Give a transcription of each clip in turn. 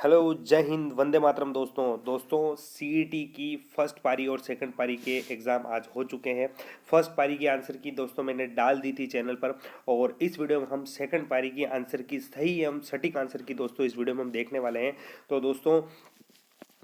Hello, जय हिंद, वंदे मातरम। दोस्तों CET की फर्स्ट पारी और सेकंड पारी के एग्ज़ाम आज हो चुके हैं। फर्स्ट पारी की आंसर की दोस्तों मैंने डाल दी थी चैनल पर, और इस वीडियो में हम सेकंड पारी की आंसर की सही एवं सटीक आंसर की दोस्तों इस वीडियो में हम देखने वाले हैं। तो दोस्तों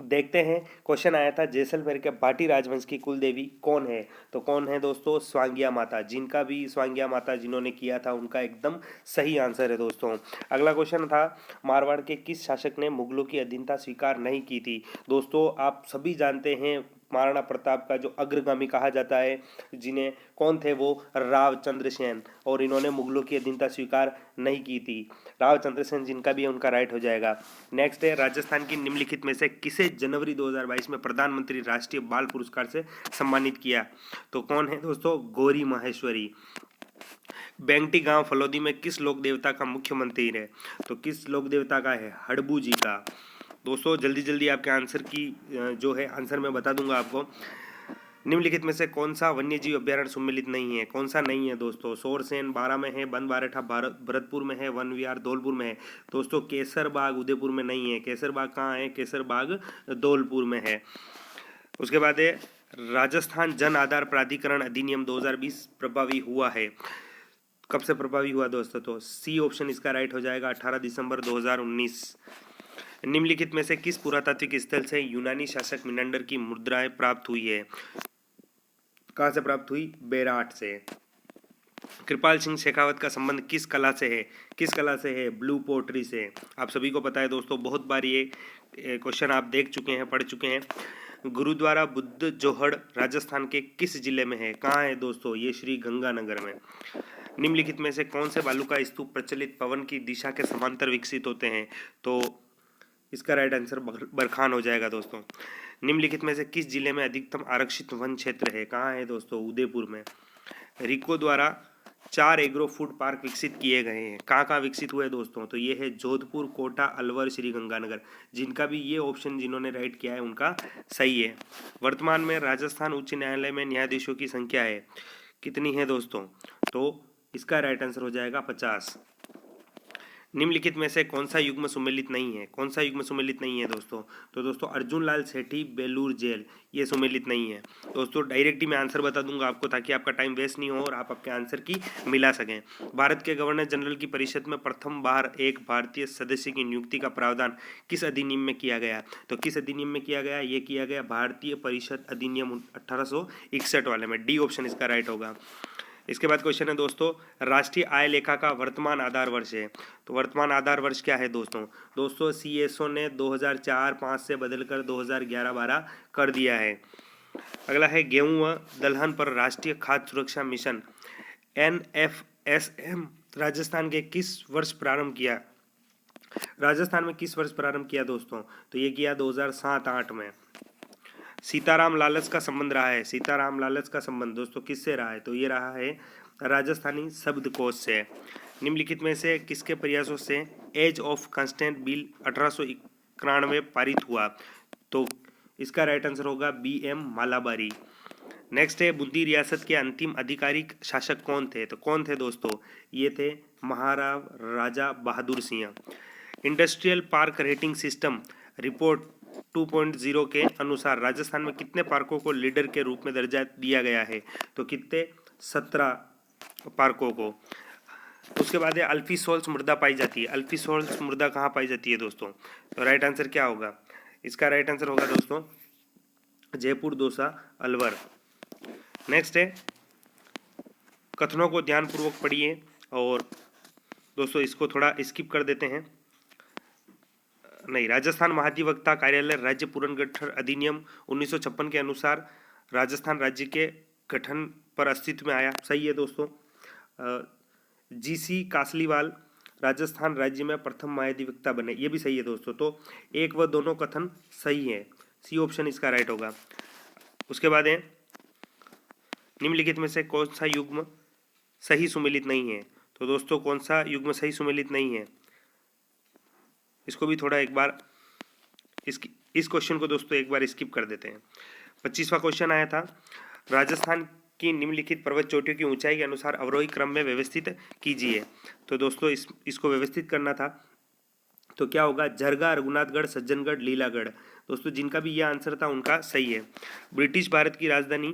देखते हैं। क्वेश्चन आया था जैसलमेर के भाटी राजवंश की कुल देवी कौन है। तो कौन है दोस्तों? स्वांगिया माता। जिनका भी स्वांगिया माता जिन्होंने किया था उनका एकदम सही आंसर है दोस्तों। अगला क्वेश्चन था मारवाड़ के किस शासक ने मुगलों की अधीनता स्वीकार नहीं की थी। दोस्तों आप सभी जानते हैं महाराणा प्रताप का जो अग्रगामी कहा जाता है, जिन्हें कौन थे वो? राव चंद्रसेन। और इन्होंने मुगलों की अधीनता स्वीकार नहीं की थी। राव चंद्रसेन जिनका भी है उनका राइट हो जाएगा। नेक्स्ट है राजस्थान की निम्नलिखित में से किसे जनवरी 2022 में प्रधानमंत्री राष्ट्रीय बाल पुरस्कार से सम्मानित किया। तो कौन है दोस्तों? गौरी माहेश्वरी। बेंगटी गांव फलोदी में किस लोक देवता का मुख्य मंदिर है। तो किस लोक देवता का है? हड़बू जी का। दोस्तों जल्दी जल्दी आपके आंसर की जो है आंसर मैं बता दूंगा आपको। निम्नलिखित में से कौन सा वन्यजीव अभ्यारण्य सम्मिलित नहीं है? कौन सा नहीं है दोस्तों? सोरसेन 12 में है, बन बारठा भरतपुर में है, वन विहार धौलपुर में है। दोस्तों केसर बाग उदयपुर में नहीं है। केसर बाग कहाँ है? केसर बाग धौलपुर में है। उसके बाद है राजस्थान जन आधार प्राधिकरण अधिनियम 2020 प्रभावी हुआ है। कब से प्रभावी हुआ दोस्तों? तो सी ऑप्शन इसका राइट हो जाएगा, 18 दिसंबर 2019। निम्नलिखित में से किस पुरातात्विक स्थल से यूनानी शासक मिनंडर की मुद्राएं प्राप्त हुई है? कहाँ से प्राप्त हुई? बेराट से। कृपाल सिंह शेखावत का संबंध किस कला से है? किस कला से है? ब्लू पोट्री से। आप सभी को पता है दोस्तों, बहुत बार ये क्वेश्चन आप देख चुके हैं, पढ़ चुके हैं। गुरुद्वारा बुद्ध जोहड़ राजस्थान के किस जिले में है? कहाँ है दोस्तों? ये श्री गंगानगर में। निम्नलिखित में से कौन से बालू का स्तूप प्रचलित पवन की दिशा के समांतर विकसित होते हैं? तो इसका राइट आंसर बरखान हो जाएगा दोस्तों। निम्नलिखित में से किस जिले में अधिकतम आरक्षित वन क्षेत्र है? कहाँ है दोस्तों? उदयपुर में। रिको द्वारा 4 एग्रो फूड पार्क विकसित किए गए हैं। कहाँ कहाँ विकसित हुए दोस्तों? तो ये है जोधपुर, कोटा, अलवर, श्री गंगानगर। जिनका भी ये ऑप्शन जिन्होंने राइट किया है उनका सही है। वर्तमान में राजस्थान उच्च न्यायालय में न्यायाधीशों की संख्या है कितनी है दोस्तों? तो इसका राइट आंसर हो जाएगा 50। निम्नलिखित में से कौन सा युग्म सुमेलित नहीं है? कौन सा युग्म सुमेलित नहीं है दोस्तों? तो दोस्तों अर्जुन लाल सेठी बेलूर जेल, ये सुमेलित नहीं है दोस्तों। डायरेक्ट ही मैं आंसर बता दूंगा आपको, ताकि आपका टाइम वेस्ट नहीं हो और आप आपके आंसर की मिला सकें। भारत के गवर्नर जनरल की परिषद में प्रथम बार एक भारतीय सदस्य की नियुक्ति का प्रावधान किस अधिनियम में किया गया? तो किस अधिनियम में किया गया? ये किया गया भारतीय परिषद अधिनियम 1861 वाले में। डी ऑप्शन इसका राइट होगा। इसके बाद क्वेश्चन है दोस्तों, राष्ट्रीय आय लेखा का वर्तमान आधार वर्ष है। तो वर्तमान आधार वर्ष क्या है दोस्तों? दोस्तों सीएसओ ने 2004-5 से बदलकर 2011-12 कर दिया है। अगला है गेहूं व दलहन पर राष्ट्रीय खाद्य सुरक्षा मिशन NFSM राजस्थान के किस वर्ष प्रारंभ किया? राजस्थान में किस वर्ष प्रारंभ किया दोस्तों? तो ये किया 2007-8 में। सीताराम लालच का संबंध रहा है। सीताराम लालच का संबंध दोस्तों किससे रहा है? तो ये रहा है राजस्थानी शब्दकोश से। निम्नलिखित में से किसके प्रयासों से एज ऑफ कंस्टेंट बिल 1891 पारित हुआ? तो इसका राइट आंसर होगा BM मालाबारी। नेक्स्ट है बूंदी रियासत के अंतिम आधिकारिक शासक कौन थे? तो कौन थे दोस्तों? ये थे Maharao Raja Bahadur Singh. Industrial park rating system report 2.0 के अनुसार राजस्थान में कितने पार्कों को लीडर के रूप में दर्जा दिया गया है? तो कितने? 17 पार्कों को। उसके बाद है अल्फी सोल्स मृदा पाई जाती है। अल्फी सोल्स मृदा कहाँ पाई जाती है दोस्तों? तो राइट आंसर क्या होगा? इसका राइट आंसर होगा दोस्तों जयपुर, दौसा, अलवर। नेक्स्ट है कथनों को ध्यानपूर्वक पढ़िए, और दोस्तों इसको थोड़ा स्किप कर देते हैं। नहीं, राजस्थान महाधिवक्ता कार्यालय राज्य पुनर्गठन अधिनियम 1956 के अनुसार राजस्थान राज्य के गठन पर अस्तित्व में आया। सही है दोस्तों। GC कासलीवाल राजस्थान राज्य में प्रथम महाधिवक्ता बने, ये भी सही है दोस्तों। तो एक व दोनों कथन सही है। सी ऑप्शन इसका राइट होगा। उसके बाद है निम्नलिखित में से कौन सा युग्म सही सुमेलित नहीं है? तो दोस्तों कौन सा युग्म सही सुमेलित नहीं है? इसको भी थोड़ा एक बार इस क्वेश्चन को दोस्तों एक बार स्किप कर देते हैं। 25वां क्वेश्चन आया था राजस्थान की निम्नलिखित पर्वत चोटियों की ऊंचाई के अनुसार अवरोही क्रम में व्यवस्थित कीजिए। तो दोस्तों इसको व्यवस्थित करना था। तो क्या होगा, झरगा, रघुनाथगढ़, सज्जनगढ़, लीलागढ़। दोस्तों जिनका भी यह आंसर था उनका सही है। ब्रिटिश भारत की राजधानी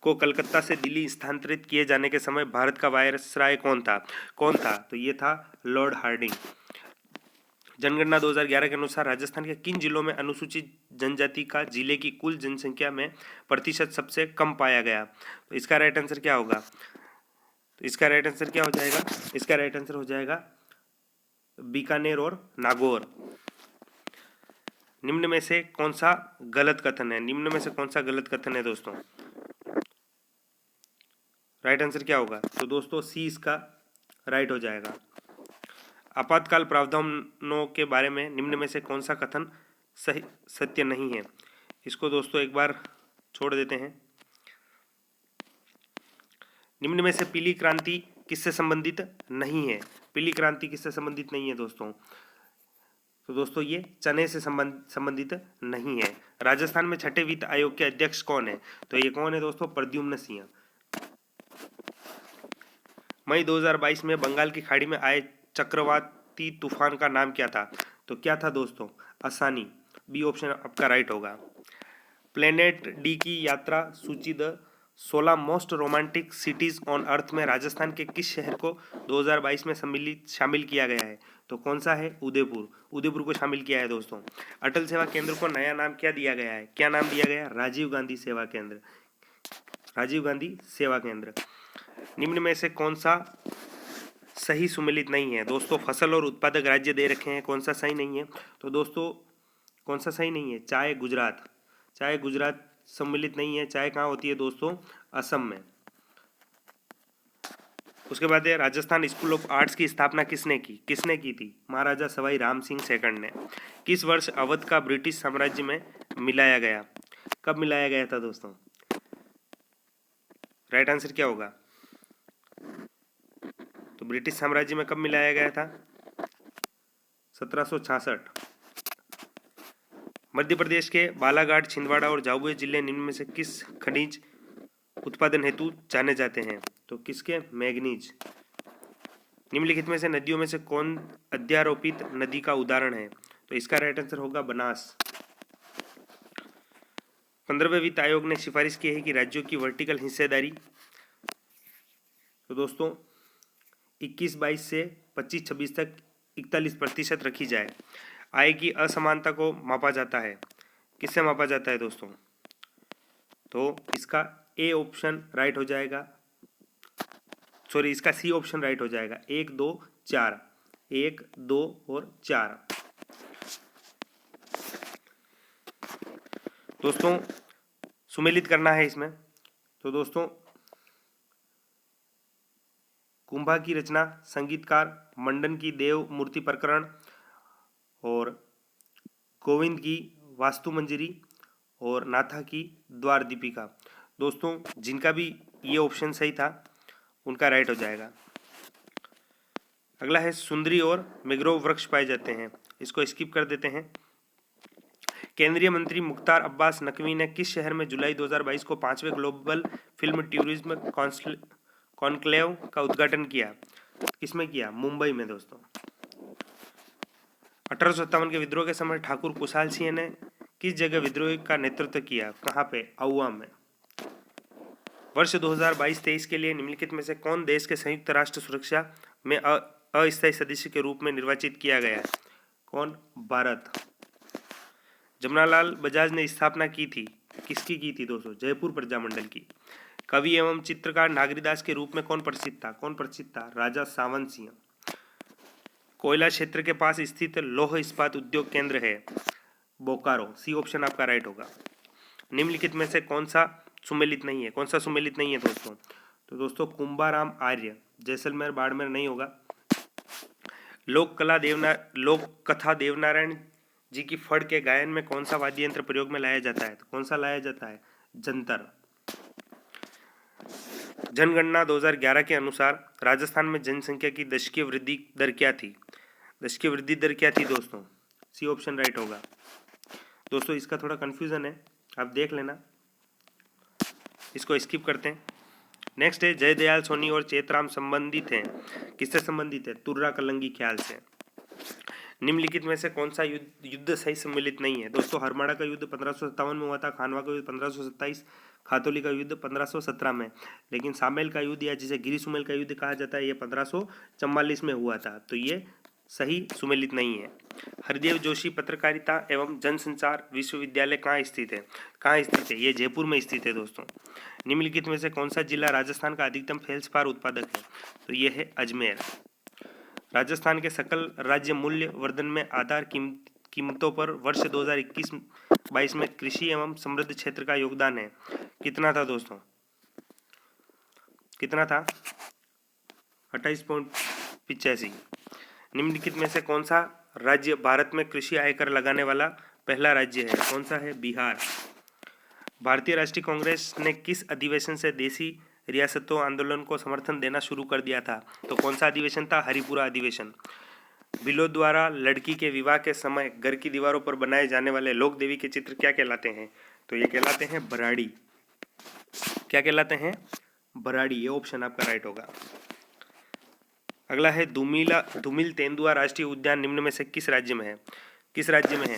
को कलकत्ता से दिल्ली स्थानांतरित किए जाने के समय भारत का वायसराय कौन था? तो ये था लॉर्ड हार्डिंग। जनगणना 2011 के अनुसार राजस्थान के किन जिलों में अनुसूचित जनजाति का जिले की कुल जनसंख्या में प्रतिशत सबसे कम पाया गया? तो इसका राइट आंसर क्या होगा? तो इसका राइट आंसर क्या हो जाएगा? इसका राइट आंसर हो जाएगा बीकानेर और नागौर। निम्न में से कौन सा गलत कथन है? निम्न में से कौन सा गलत कथन है दोस्तों? राइट आंसर क्या होगा? तो दोस्तों सी इसका राइट हो जाएगा। आपातकाल प्रावधानों के बारे में निम्न में से कौन सा कथन सही सत्य नहीं है? इसको दोस्तों एक बार छोड़ देते हैं। निम्न में से पीली क्रांति किससे संबंधित नहीं है? पीली क्रांति किससे संबंधित नहीं है दोस्तों? तो दोस्तों ये चने से संबंधित नहीं है। राजस्थान में छठे वित्त आयोग के अध्यक्ष कौन है? तो ये कौन है दोस्तों? प्रद्युम्न सिंह। मई 2022 में बंगाल की खाड़ी में आए चक्रवाती तूफान का नाम क्या था? तो क्या था दोस्तों? आसानी। बी ऑप्शन आपका राइट होगा। प्लेनेट डी की यात्रा सूची the 16 most romantic CTs on earth में राजस्थान के किस शहर को 2022 में शामिल किया गया है? तो कौन सा है? उदयपुर। उदयपुर को शामिल किया है दोस्तों। अटल सेवा केंद्र को नया नाम क्या दिया गया है? क्या नाम दिया गया? राजीव गांधी सेवा केंद्र। राजीव गांधी सेवा केंद्र। निम्न में से कौन सा सही सुमेलित नहीं है? दोस्तों फसल और उत्पादक राज्य दे रखे हैं, कौन सा सही नहीं है? तो दोस्तों कौन सा सही नहीं है? चाय गुजरात। चाय गुजरात सम्मिलित नहीं है। चाय कहाँ होती है दोस्तों? असम में। उसके बाद है राजस्थान स्कूल ऑफ आर्ट्स की स्थापना किसने की? किसने की थी? महाराजा सवाई राम सिंह सेकंड ने। किस वर्ष अवध का ब्रिटिश साम्राज्य में मिलाया गया? कब मिलाया गया था दोस्तों? राइट आंसर क्या होगा? तो ब्रिटिश साम्राज्य में कब मिलाया गया था? 1766। मध्य प्रदेश के बालाघाट, छिंदवाड़ा और झाबुआ जिले निम्न में से किस खनिज उत्पादन हेतु जाने जाते हैं? तो किसके? मैग्नीज। निम्नलिखित में से नदियों में से कौन अध्यारोपित नदी का उदाहरण है? तो इसका राइट आंसर होगा बनास। 15वें वित्त आयोग ने सिफारिश की है कि राज्यों की वर्टिकल हिस्सेदारी तो दोस्तों 21-22 से 25-26 तक 41% रखी जाए। आय की असमानता को मापा जाता है। किससे मापा जाता है दोस्तों? तो इसका ए ऑप्शन राइट हो जाएगा, सॉरी इसका सी ऑप्शन राइट हो जाएगा। 1, 2, 4, 1, 2 और 4। दोस्तों सुमेलित करना है इसमें। तो दोस्तों कुंभा की रचना, संगीतकार, मंडन की देव मूर्ति प्रकरण और गोविंद की वास्तु मंजरी और नाथा की द्वार दीपिका। दोस्तों जिनका भी ये ऑप्शन सही था उनका राइट हो जाएगा। अगला है सुंदरी और मैंग्रोव वृक्ष पाए जाते हैं, इसको स्किप कर देते हैं। केंद्रीय मंत्री मुख्तार अब्बास नकवी ने किस शहर में जुलाई 2022 को 5वें ग्लोबल फिल्म टूरिज्म कॉन्क्लेव का उद्घाटन किया? किसमें किया? मुंबई में दोस्तों। 1857 के विद्रोह के समय ठाकुर कुशाल सिंह ने किस जगह विद्रोह का नेतृत्व किया? कहाँ पे? आउवा में। वर्ष 2022-23 के लिए निम्नलिखित में से कौन देश के संयुक्त राष्ट्र सुरक्षा में अस्थायी सदस्य के रूप में निर्वाचित किया गया है? कौन? भारत। जमनालाल बजाज ने स्थापना की थी, किसकी की थी दोस्तों? जयपुर प्रजामंडल की। कवि एवं चित्रकार नागरीदास के रूप में कौन प्रसिद्ध था? कौन प्रसिद्ध था? राजा सावंत सिंह। कोयला क्षेत्र के पास स्थित लौह इस्पात उद्योग केंद्र है? बोकारो। सी ऑप्शन आपका राइट होगा। निम्नलिखित में से कौन सा सुमेलित नहीं है? कौन सा सुमेलित नहीं है दोस्तों? तो दोस्तों कुंभाराम आर्य। जैसलमेर बाड़मेर नहीं होगा। लोक कथा देवनारायण जी की फड़ के गायन में कौन सा वाद्य यंत्र प्रयोग में लाया जाता है? तो कौन सा लाया जाता है? जंतर। जनगणना 2011 के अनुसार राजस्थान में जनसंख्या की दशकीय वृद्धि दर क्या थी? दशकीय वृद्धि दर क्या थी दोस्तों? सी ऑप्शन राइट होगा। दोस्तों इसका थोड़ा कंफ्यूजन है, आप देख लेना, इसको स्किप करते हैं। नेक्स्ट है जयदयाल सोनी और चेतराम संबंधित हैं, किससे संबंधित है? तुर्रा कलंगी ख्याल से। निम्नलिखित में से कौन सा युद्ध सही सम्मिलित नहीं है? दोस्तों, हरमाड़ा का युद्ध 1557 में हुआ था, खानवा का युद्ध 1527, खातौली का युद्ध 1517 में, लेकिन सामेल का युद्ध या जिसे गिरी सुमेल का युद्ध कहा जाता है ये 1544 में हुआ था, तो ये सही सुमेलित नहीं है। हरदेव जोशी पत्रकारिता एवं जनसंचार विश्वविद्यालय कहाँ स्थित है? कहाँ स्थित है? ये जयपुर में स्थित है दोस्तों। निम्नलिखित में से कौन सा जिला राजस्थान का अधिकतम फेल्सपार उत्पादक है? तो ये है अजमेर। राजस्थान के सकल राज्य मूल्य वर्धन में आधार कीमतों पर वर्ष 2021-22 में कृषि एवं समृद्ध क्षेत्र का योगदान है, कितना था दोस्तों? कितना था? 28.85। निम्नलिखित में से कौन सा राज्य भारत में कृषि आयकर लगाने वाला पहला राज्य है? कौन सा है? बिहार। भारतीय राष्ट्रीय कांग्रेस ने किस अधिवेशन से देशी रियासतों आंदोलन को समर्थन देना शुरू कर दिया था? तो कौन सा अधिवेशन था? हरिपुरा अधिवेशन। बिलों द्वारा लड़की के विवाह के समय घर की दीवारों पर बनाए जाने वाले लोक देवी के चित्र क्या कहलाते हैं? तो ये कहलाते हैं भराड़ी। क्या कहलाते हैं? भराड़ी। ये ऑप्शन आपका राइट होगा। अगला है धूमिल तेंदुआ राष्ट्रीय उद्यान निम्न में से किस राज्य में है? किस राज्य में है?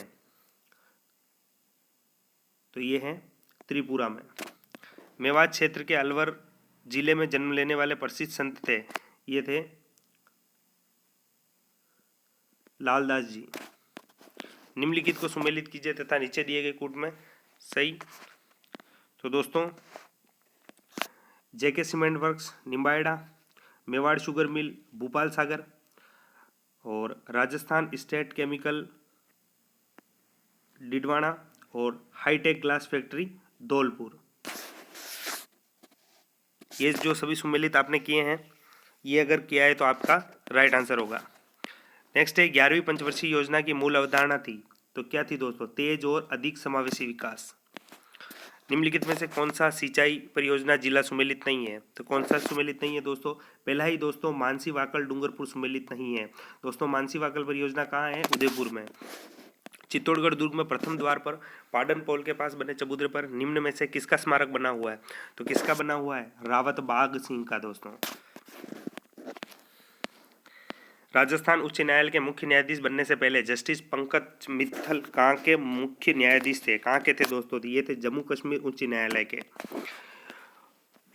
तो ये है त्रिपुरा में। मेवात क्षेत्र के अलवर जिले में जन्म लेने वाले प्रसिद्ध संत थे, ये थे लालदास जी। निम्नलिखित को सुमेलित कीजिए तथा नीचे दिए गए कूट में सही। तो दोस्तों, JK cement works Nimbahera, Mewar sugar mill Bhupal Sagar और राजस्थान स्टेट केमिकल डिडवाना और हाईटेक ग्लास फैक्ट्री धौलपुर। ये जो सभी सुमेलित आपने किए हैं, ये अगर किया है तो आपका राइट आंसर होगा। नेक्स्ट है 11वीं पंचवर्षीय योजना की मूल अवधारणा थी, तो क्या थी दोस्तों? तेज और अधिक समावेशी विकास। निम्नलिखित में से कौन सा सिंचाई परियोजना जिला सुमेलित नहीं है? तो कौन सा सुमेलित नहीं है दोस्तों? पहला ही दोस्तों मानसी वाकल डूंगरपुर सुमेलित नहीं है। दोस्तों, मानसी वाकल परियोजना कहाँ है? उदयपुर में। चित्तौड़गढ़ दुर्ग में प्रथम द्वार पर पाडन पोल के पास बने चबूतरे पर निम्न में से किसका स्मारक बना हुआ है? तो किसका बना हुआ है? रावत बाग सिंह का दोस्तों। राजस्थान उच्च न्यायालय के मुख्य न्यायाधीश बनने से पहले जस्टिस पंकज मित्तल कहाँ के मुख्य न्यायाधीश थे? कहाँ के थे दोस्तों? ये थे जम्मू कश्मीर उच्च न्यायालय के।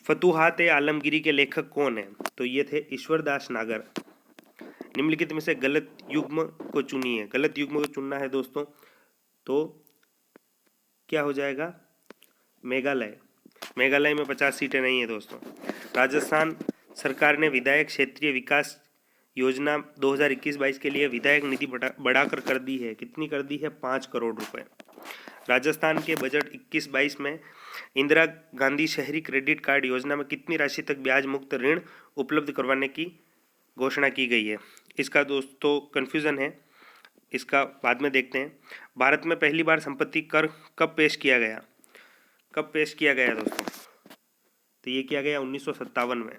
फतुहात आलमगीरी के लेखक कौन है? तो ये थे ईश्वरदास नागर। निम्नलिखित में से गलत युग्म को चुनिए। गलत युग्म को चुनना है दोस्तों, तो क्या हो जाएगा? मेघालय। मेघालय में 50 सीटें नहीं है दोस्तों। राजस्थान सरकार ने विधायक क्षेत्रीय विकास योजना 2021-22 के लिए विधायक निधि बढ़ाकर कर दी है। कितनी कर दी है? 5 करोड़ रुपए। राजस्थान के बजट 21-22 में इंदिरा गांधी शहरी क्रेडिट कार्ड योजना में कितनी राशि तक ब्याज मुक्त ऋण उपलब्ध करवाने की घोषणा की गई है? इसका दोस्तों कन्फ्यूज़न है, इसका बाद में देखते हैं। भारत में पहली बार संपत्ति कर कब पेश किया गया? कब पेश किया गया दोस्तों? तो ये किया गया 1957 में।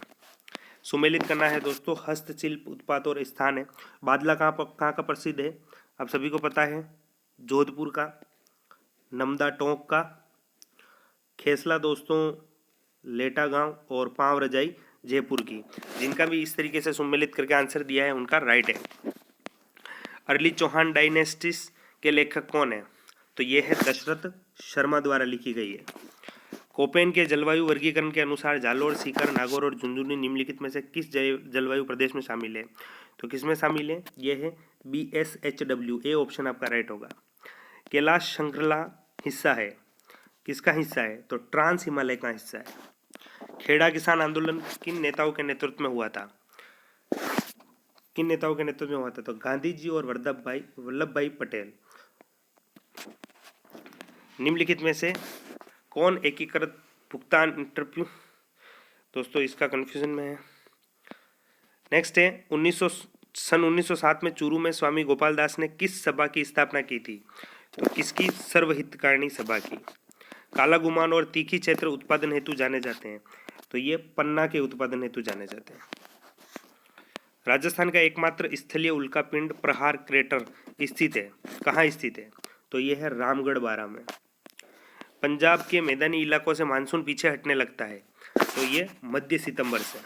सुमेलित करना है दोस्तों, हस्तशिल्प उत्पाद और स्थान है। बादला कहाँ का प्रसिद्ध है? आप सभी को पता है, जोधपुर का। नमदा टोंक का। खेसला दोस्तों लेटा गांव और पांव रजाई जयपुर की। जिनका भी इस तरीके से सुमेलित करके आंसर दिया है उनका राइट है। अर्ली चौहान डायनेस्टिस के लेखक कौन है? तो ये है दशरथ शर्मा द्वारा लिखी गई है। कोपेन के जलवायु वर्गीकरण के अनुसार जालोर, सीकर, नागौर और झुंझुनू निम्नलिखित में से किस जलवायु प्रदेश में शामिल है? तो किसमें शामिल है? ये है BSHW। ए ऑप्शन आपका राइट होगा। कैलाश श्रृंखला हिस्सा है, किसका हिस्सा है? तो ट्रांस हिमालय का हिस्सा है। खेड़ा किसान आंदोलन किन नेताओं के नेतृत्व में हुआ था? किन नेताओं के नेतृत्व में हुआ था? तो गांधी जी और वल्लभ भाई पटेल। निम्नलिखित में से कौन एकीकृत भुगतान इंटरव्यू? दोस्तों इसका कंफ्यूजन में है। नेक्स्ट है 1907 में चूरू में स्वामी गोपाल दास ने किस सभा की स्थापना की थी? तो किसकी? सर्वहितकारिणी सभा की। काला गुमान और तीखी क्षेत्र उत्पादन हेतु जाने जाते हैं, तो ये पन्ना के उत्पादन हेतु जाने जाते हैं। राजस्थान का एकमात्र स्थलीय उल्कापिंड प्रहार क्रेटर स्थित है, कहाँ स्थित है? तो ये है रामगढ़ बारा में। पंजाब के मैदानी इलाकों से मानसून पीछे हटने लगता है, तो ये मध्य सितंबर से।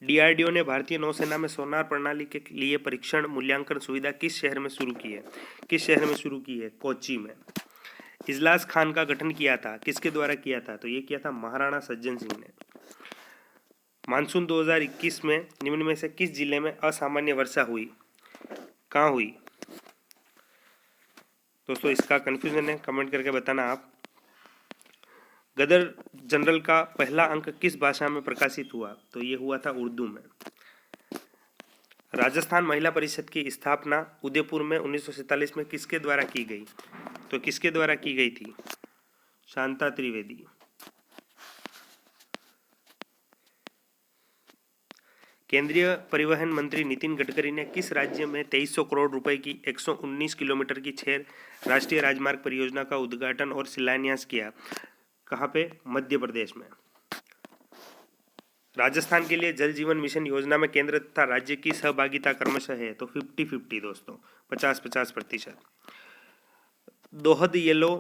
डीआरडीओ ने भारतीय नौसेना में सोनार प्रणाली के लिए परीक्षण मूल्यांकन सुविधा किस शहर में शुरू की है? किस शहर में शुरू की है? कोच्चि में। इजलास खान का गठन किया था, किसके द्वारा किया था? तो ये किया था महाराणा सज्जन सिंह ने। मानसून 2021 में निम्न में से किस जिले में असामान्य वर्षा हुई? कहाँ हुई? दोस्तों इसका कंफ्यूजन है, कमेंट करके बताना आप। गदर जनरल का पहला अंक किस भाषा में प्रकाशित हुआ? तो ये हुआ था उर्दू में। राजस्थान महिला परिषद की स्थापना उदयपुर में 1947 में किसके द्वारा की गई? तो किसके द्वारा की गई थी? शांता त्रिवेदी। केंद्रीय परिवहन मंत्री नितिन गडकरी ने किस राज्य में 2300 करोड़ रुपए की 119 किलोमीटर की 6 राष्ट्रीय राजमार्ग परियोजना का उद्घाटन और शिलान्यास किया? कहाँ पे? मध्य प्रदेश में। राजस्थान के लिए जल जीवन मिशन योजना में केंद्र तथा राज्य की सहभागिता क्रमशः है? तो 50-50 दोस्तों, 50-50%। दोहद येलो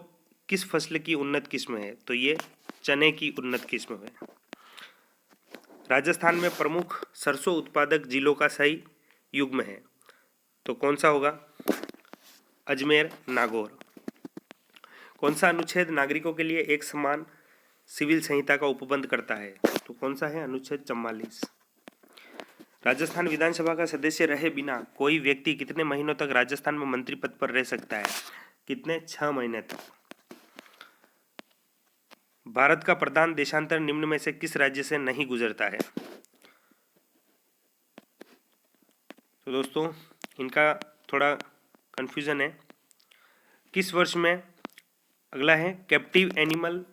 किस फसल की उन्नत किस्म है? तो ये चने की उन्नत किस्म है। राजस्थान में प्रमुख सरसों उत्पादक जिलों का सही युग्म है? तो कौन सा होगा? अजमेर, नागौर। कौन सा अनुच्छेद नागरिकों के लिए एक समान सिविल संहिता का उपबंध करता है? तो कौन सा है? अनुच्छेद 44। राजस्थान विधानसभा का सदस्य रहे बिना कोई व्यक्ति कितने महीनों तक राजस्थान में मंत्री पद पर रह सकता है? कितने? 6 महीने तक। भारत का प्रधान देशांतर निम्न में से किस राज्य से नहीं गुजरता है? तो दोस्तों इनका थोड़ा कंफ्यूजन है। किस वर्ष में? अगला है कैप्टिव एनिमल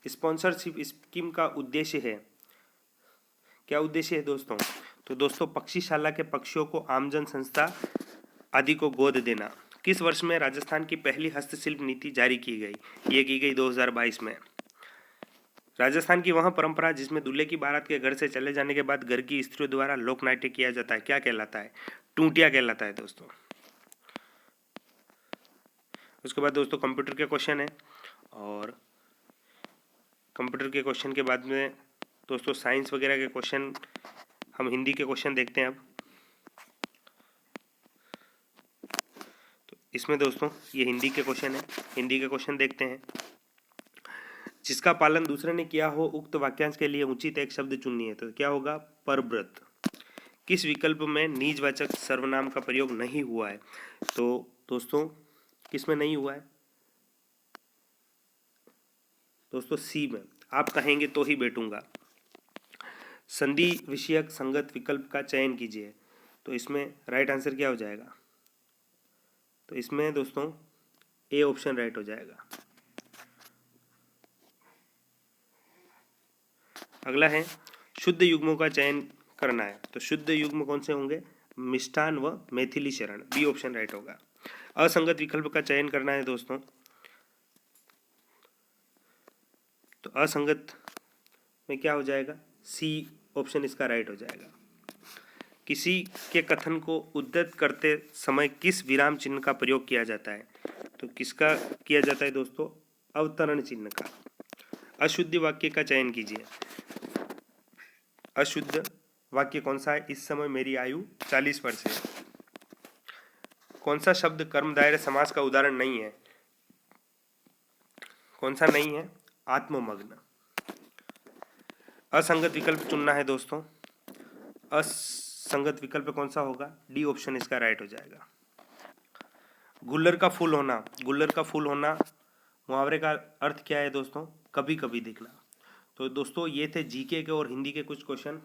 स्पॉन्सरशिप स्कीम का उद्देश्य है? क्या उद्देश्य है दोस्तों? तो दोस्तों पक्षीशाला के पक्षियों को आमजन संस्था आदि को गोद देना। किस वर्ष में राजस्थान की पहली हस्तशिल्प नीति जारी की गई? ये की गई 2022 में। राजस्थान की वह परंपरा जिसमें दूल्हे की बारात के घर से चले जाने के बाद घर की स्त्रियों द्वारा लोक नाट्य किया जाता है, क्या कहलाता है? टूटिया कहलाता है दोस्तों। उसके बाद दोस्तों कंप्यूटर के क्वेश्चन है, और कंप्यूटर के क्वेश्चन के बाद में दोस्तों साइंस वगैरह के क्वेश्चन, हम हिंदी के क्वेश्चन देखते हैं अब। तो इसमें दोस्तों ये हिंदी के क्वेश्चन है, हिंदी के क्वेश्चन देखते हैं। जिसका पालन दूसरे ने किया हो उक्त वाक्यांश के लिए उचित एक शब्द चुनिए। तो क्या होगा? परव्रत। किस विकल्प में निजवाचक सर्वनाम का प्रयोग नहीं हुआ है? तो दोस्तों किस में नहीं हुआ है? दोस्तों सी में, आप कहेंगे तो ही बैठूंगा। संधि विषयक संगत विकल्प का चयन कीजिए। तो इसमें राइट आंसर क्या हो जाएगा? तो इसमें दोस्तों ए ऑप्शन राइट हो जाएगा। अगला है शुद्ध युग्मों का चयन करना है। तो शुद्ध युग्म कौन से होंगे? मिष्ठान व Maithili Sharan, B option right होगा। असंगत विकल्प का चयन करना है दोस्तों। तो असंगत में क्या हो जाएगा? सी ऑप्शन इसका राइट हो जाएगा। किसी के कथन को उद्धृत करते समय किस विराम चिन्ह का प्रयोग किया जाता है? तो किसका किया जाता है दोस्तों? अवतरण चिन्ह का। अशुद्ध वाक्य का चयन कीजिए। अशुद्ध वाक्य कौन सा है? इस समय मेरी आयु 40 वर्ष है। कौन सा शब्द कर्मधारय समास का उदाहरण नहीं है? कौन सा नहीं है? आत्ममग्न। असंगत विकल्प चुनना है दोस्तों। असंगत विकल्प कौन सा होगा? डी ऑप्शन इसका राइट हो जाएगा। गुल्लर का फूल होना, गुल्लर का फूल होना मुहावरे का अर्थ क्या है दोस्तों? कभी कभी दिखना। तो दोस्तों ये थे जीके के और हिंदी के कुछ क्वेश्चन।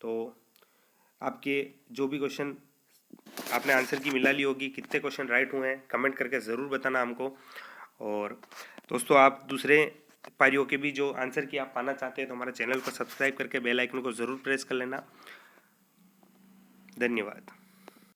तो आपके जो भी क्वेश्चन आपने आंसर की मिला ली होगी, कितने क्वेश्चन राइट हुए हैं कमेंट करके ज़रूर बताना हमको। और दोस्तों आप दूसरे पारियों के भी जो आंसर की आप पाना चाहते हैं तो हमारे चैनल को सब्सक्राइब करके बेल आइकन को ज़रूर प्रेस कर लेना। धन्यवाद।